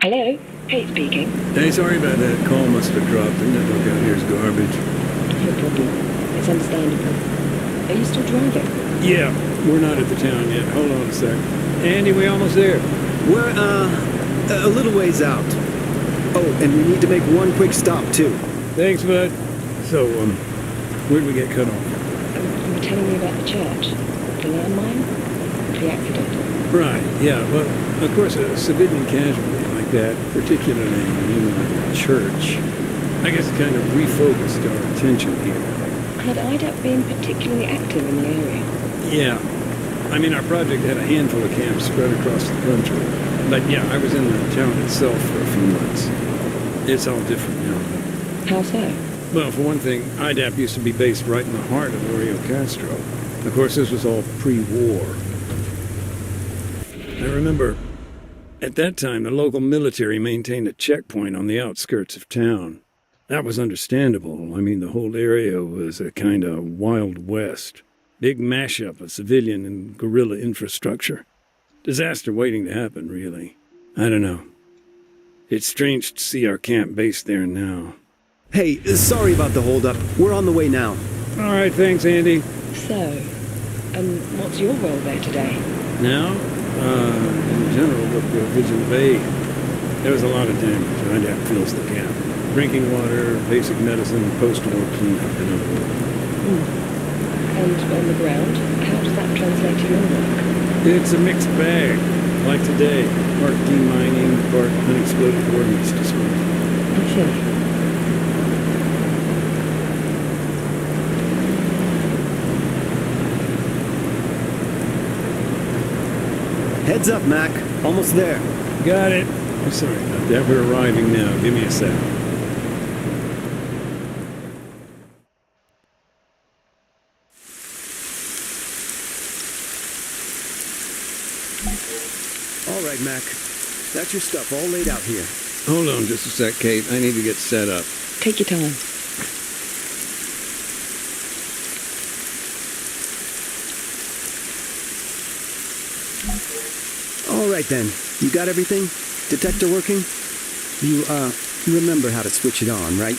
Hello, Kate speaking. Hey, sorry about that. Call must have dropped. The network out here is garbage. No problem. It's understandable. Are you still driving? Yeah, we're not at the town yet. Hold on a sec. Andy, we almost there. We're, a little ways out. Oh, and we need to make one quick stop, too. Thanks, bud. So, where'd we get cut off? You were telling me about the church. The landmine? The accident. Right, yeah. Well, of course, a civilian casualty like that, particularly in a church, I guess it kind of refocused our attention here. Had IDAP been particularly active in the area? Yeah. I mean, our project had a handful of camps spread across the country. But yeah, I was in the town itself for a few months. It's all different now. How so? Well, for one thing, IDAP used to be based right in the heart of Rio Castro. Of course, this was all pre-war. I remember, at that time, the local military maintained a checkpoint on the outskirts of town. That was understandable. I mean, the whole area was a kind of Wild West. Big mashup of civilian and guerrilla infrastructure. Disaster waiting to happen, really. I don't know. It's strange to see our camp based there now. Hey, sorry about the holdup. We're on the way now. All right, thanks, Andy. So, what's your role there today? Now, in general, look, Vision Bay. There was a lot of damage. IDAP fills the gap. Drinking water, basic medicine, post-war cleanup, you know. And on the ground, how does that translate to your work? It's a mixed bag. Like today, part demining, part unexploded ordnance disposal. I see. Heads up, Mac. Almost there. Got it. I'm sorry about that. We're arriving now. Give me a sec. All right, Mac. That's your stuff all laid out here. Hold on just a sec, Kate. I need to get set up. Take your time. All right, then. You got everything? Detector working? You remember how to switch it on, right?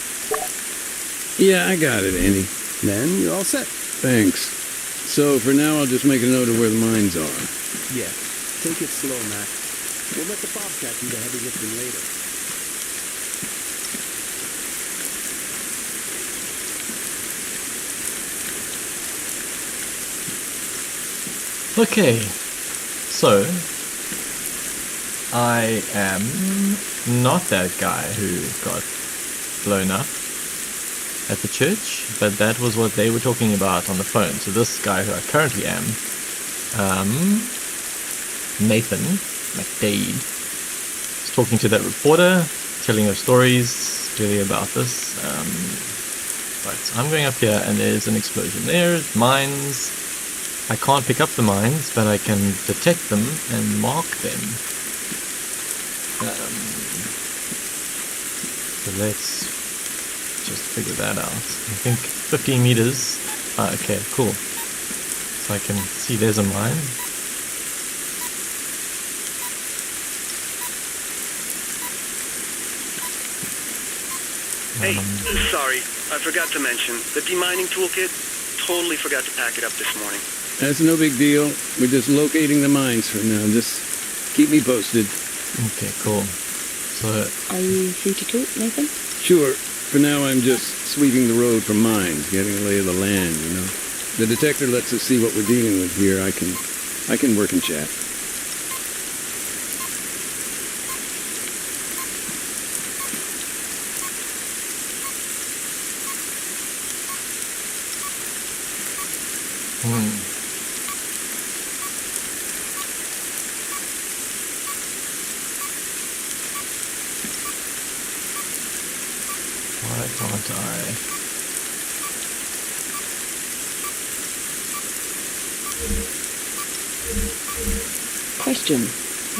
Yeah, I got it, Andy. Then you're all set. Thanks. So for now, I'll just make a note of where the mines are. Yeah. Take it slow, Mac. We'll let the Bobcat do the heavy lifting later. Okay, so I am not that guy who got blown up at the church, but that was what they were talking about on the phone. So this guy who I currently am, Nathan McDade, is talking to that reporter, telling her stories really about this. But I'm going up here and there's an explosion there, mines. I can't pick up the mines, but I can detect them and mark them. So let's just figure that out. I think 15 meters. Okay, cool. So I can see there's a mine. Hey, sorry, I forgot to mention, the demining toolkit, totally forgot to pack it up this morning. That's no big deal. We're just locating the mines for now. Just keep me posted. Okay, cool. So, Are you free to talk, Nathan? Sure. For now, I'm just sweeping the road for mines, getting a lay of the land, you know. The detector lets us see what we're dealing with here. I can work and chat. why can't I? Question.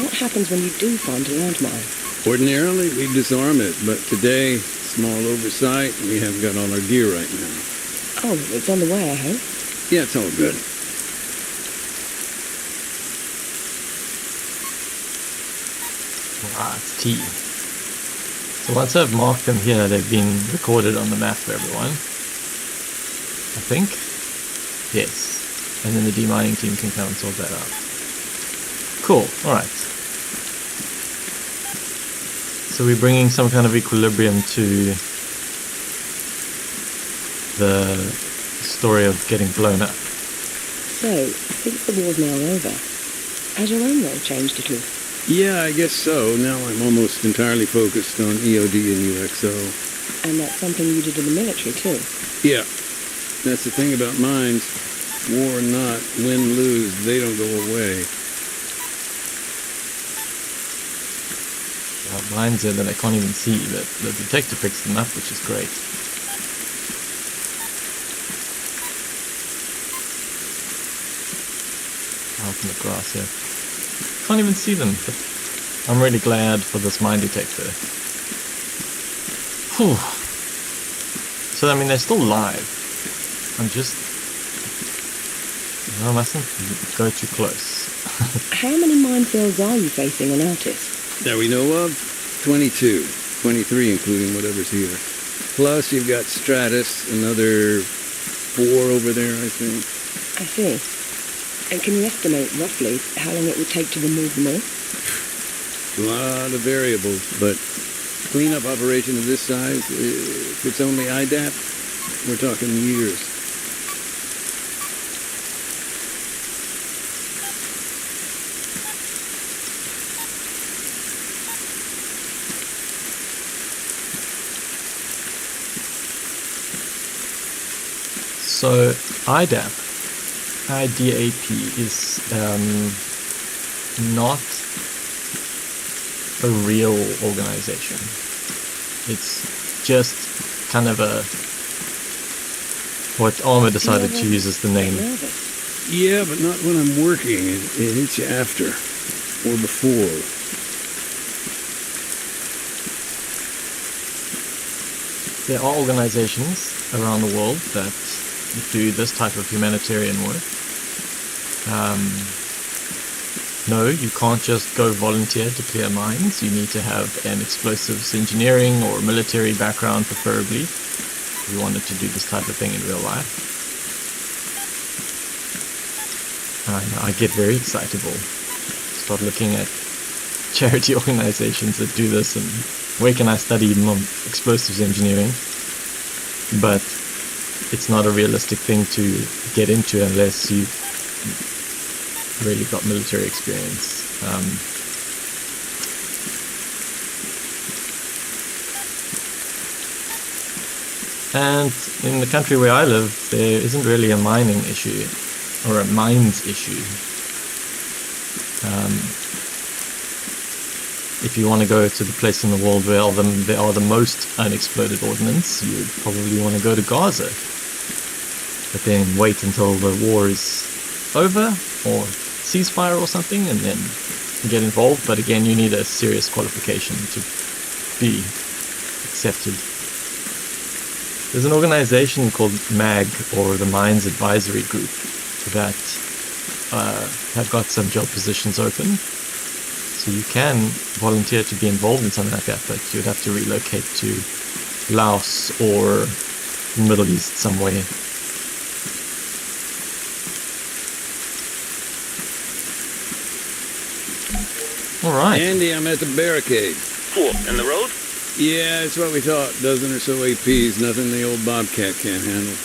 What happens when you do find a landmine? Ordinarily, we disarm it, but today, small oversight, we haven't got all our gear right now. Oh, it's on the way, I hope. Yeah, it's all good. It's T. So once I've marked them here, they've been recorded on the map for everyone. I think. Yes. And then the demining team can come and sort that out. Cool. Alright. So we're bringing some kind of equilibrium to the story of getting blown up. So, since the war's now over, has your own role changed at all? Yeah, I guess so. Now I'm almost entirely focused on EOD and UXO. And that's something you did in the military too? Yeah, that's the thing about mines. War or not, win, lose, they don't go away. Mines there that I can't even see, but the detector picks them up, which is great. Out in the grass here. Can't even see them, but I'm really glad for this mine detector. Whew. So, I mean, they're still live. I'm just... I mustn't go too close. How many minefields are you facing on Altis? That we know of, 22. 23 including whatever's here. Plus you've got Stratus, another 4 over there, I think. I see. And can you estimate roughly how long it would take to remove them all? A lot of variables, but cleanup operation of this size, if it's only IDAP, we're talking years. So IDAP is not a real organization. It's just kind of what Armour decided to use as the name. Yeah, but not when I'm working. It hits you after or before. There are organizations around the world that do this type of humanitarian work. No, you can't just go volunteer to clear mines. You need to have an explosives engineering or military background, preferably, if you wanted to do this type of thing in real life. I get very excitable. Start looking at charity organizations that do this, and where can I study explosives engineering? But it's not a realistic thing to get into unless you've really got military experience. And in the country where I live, there isn't really a mining issue, or a mines issue. If you want to go to the place in the world where there are the most unexploded ordnance, you would probably want to go to Gaza. But then wait until the war is over, or ceasefire or something, and then get involved. But again, you need a serious qualification to be accepted. There's an organization called MAG, or the Mines Advisory Group, that have got some job positions open. So you can volunteer to be involved in something like that, but you'd have to relocate to Laos or the Middle East somewhere. Alright. Andy, I'm at the barricade. Cool. And the road? Yeah, it's what we thought. Dozen or so APs, nothing the old Bobcat can't handle.